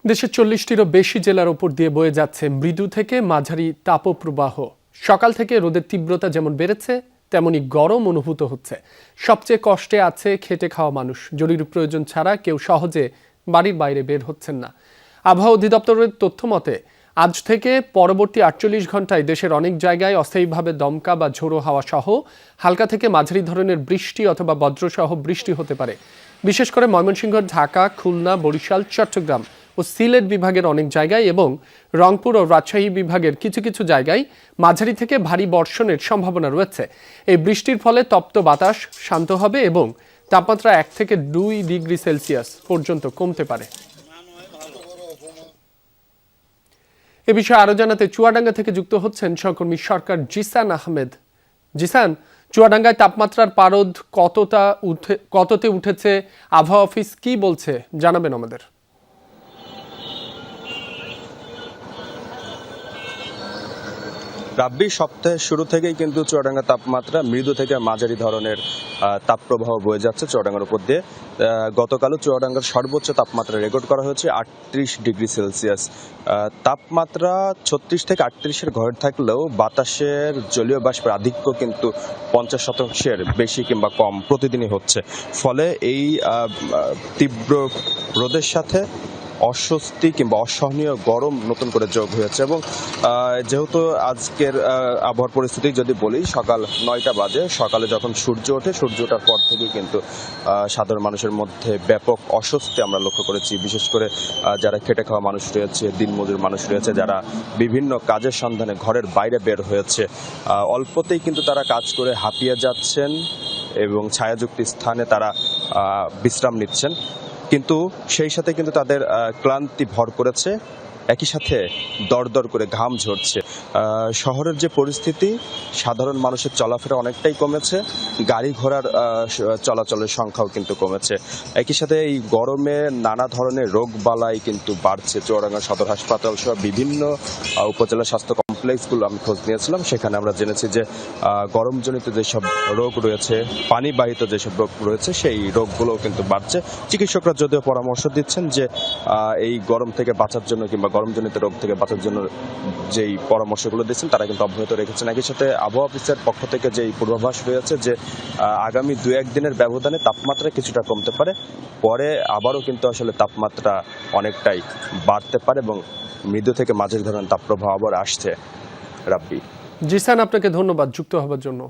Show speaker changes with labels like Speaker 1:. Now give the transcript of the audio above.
Speaker 1: দেশের 40টিরও বেশি জেলার উপর দিয়ে বয়ে যাচ্ছে মৃদু থেকে মাঝারি তাপপ্রবাহ। সকাল থেকে রোদের তীব্রতা যেমন বেড়েছে তেমনি গরম অনুভূত হচ্ছে। সবচেয়ে কষ্টে আছে খেটে খাওয়া মানুষ। জরুরি প্রয়োজন ছাড়া কেউ সহজে বাড়ির বাইরে বের হচ্ছেন না। আবহাওয়া অধিদপ্তরের তথ্য মতে আজ থেকে পরবর্তী 48 ঘন্টায় দেশের অনেক জায়গায় অস্থায়ীভাবে দমকা বা ঝোড়ো হাওয়া সহ হালকা থেকে মাঝারি ধরনের বৃষ্টি অথবা বজ্রসহ বৃষ্টি হতে পারে। বিশেষ করে ময়মনসিংহ, ঢাকা, খুলনা, বরিশাল, চট্টগ্রাম ও সিলেট বিভাগের অনেক জায়গায় এবং রংপুর ও রাজশাহী বিভাগের কিছু কিছু জায়গায় মাঝারি থেকে ভারী বর্ষণের সম্ভাবনা রয়েছে। এই বৃষ্টির ফলে তপ্ত বাতাস শান্ত হবে এবং তাপমাত্রা 1 থেকে 2 ডিগ্রি সেলসিয়াস পর্যন্ত কমতে পারে। এ বিষয়ে আরো জানাতে চুয়াডাঙ্গা থেকে যুক্ত হচ্ছেন সহকর্মী সরকার জিসান আহমেদ। জিসান, চুয়াডাঙ্গায় তাপমাত্রার পারদ কততে উঠেছে, আবহাওয়া অফিস কি বলছে জানাবেন আমাদের।
Speaker 2: রাব্বি, সপ্তাহের শুরু থেকেই কিন্তু চুয়াডাঙ্গা তাপমাত্রা মৃদু থেকে মাঝারি ধরনের তাপপ্রবাহ বয়ে যাচ্ছে চুয়াডাঙ্গার উপর দিয়ে। গতকালও চুয়াডাঙ্গার সর্বোচ্চ তাপমাত্রা রেকর্ড করা হয়েছে 38 ডিগ্রি সেলসিয়াস। তাপমাত্রা 36 থেকে 38-এর ঘরে থাকলেও বাতাসের জলীয় বাষ্পের আধিক্য কিন্তু 50% বেশি কিংবা কম প্রতিদিনই হচ্ছে। ফলে এই তীব্র রোদের সাথে অস্বস্তি কিংবা অসহনীয় গরম নতুন করে যোগ হয়েছে। এবং যেহেতু আজকের আবহাওয়ার পরিস্থিতি যদি বলি, সকাল 9টা বাজে, সকালে যখন সূর্য ওঠার পর থেকেই কিন্তু সাধারণ মানুষের মধ্যে ব্যাপক অস্বস্তি আমরা লক্ষ্য করেছি। বিশেষ করে যারা খেটে খাওয়া মানুষ রয়েছে, দিনমজুর মানুষ রয়েছে, যারা বিভিন্ন কাজের সন্ধানে ঘরের বাইরে বের হয়েছে, অল্পতেই কিন্তু তারা কাজ করে হাঁপিয়ে যাচ্ছেন এবং ছায়াযুক্ত স্থানে তারা বিশ্রাম নিচ্ছেন। কিন্তু সেই সাথে কিন্তু তাদের ক্লান্তি ভর করেছে, একই সাথে দরদর করে ঘাম ঝরছে। শহরের যে পরিস্থিতি, সাধারণ মানুষের চলাফেরা অনেকটাই কমেছে, গাড়ি ঘোড়ার চলাচলের সংখ্যাও কিন্তু কমেছে। একই সাথে এই গরমে নানা ধরনের রোগ বালাই কিন্তু বাড়ছে। চুয়াডাঙ্গা সদর হাসপাতাল সহ বিভিন্ন উপজেলা স্বাস্থ্য কমপ্লেক্সগুলো আমি খোঁজ নিয়েছিলাম, সেখানে আমরা জেনেছি যে গরমজনিত যেসব রোগ রয়েছে, পানিবাহিত যেসব রোগ রয়েছে, সেই রোগগুলোও কিন্তু বাড়ছে। চিকিৎসকরা যদিও পরামর্শ দিচ্ছেন যে এই গরম থেকে বাঁচার জন্য কিংবা গরমজনিত রোগ থেকে বাঁচার জন্য যেই পরামর্শগুলো দিচ্ছেন তারা কিন্তু অব্যাহত রেখেছেন। একই সাথে আবহাওয়া অফিসের পক্ষ থেকে যেই পূর্বাভাস রয়েছে যে আগামী 2-1 দিনের ব্যবধানে তাপমাত্রা কিছুটা কমতে পারে, পরে আবারও কিন্তু আসলে তাপমাত্রা অনেকটাই বাড়তে পারে এবং মৃদু থেকে মাঝারি ধরনের তাপপ্রবাহ আবার আসছে। রাব্বি,
Speaker 1: জিসান, আপনাকে ধন্যবাদ যুক্ত হবার জন্য।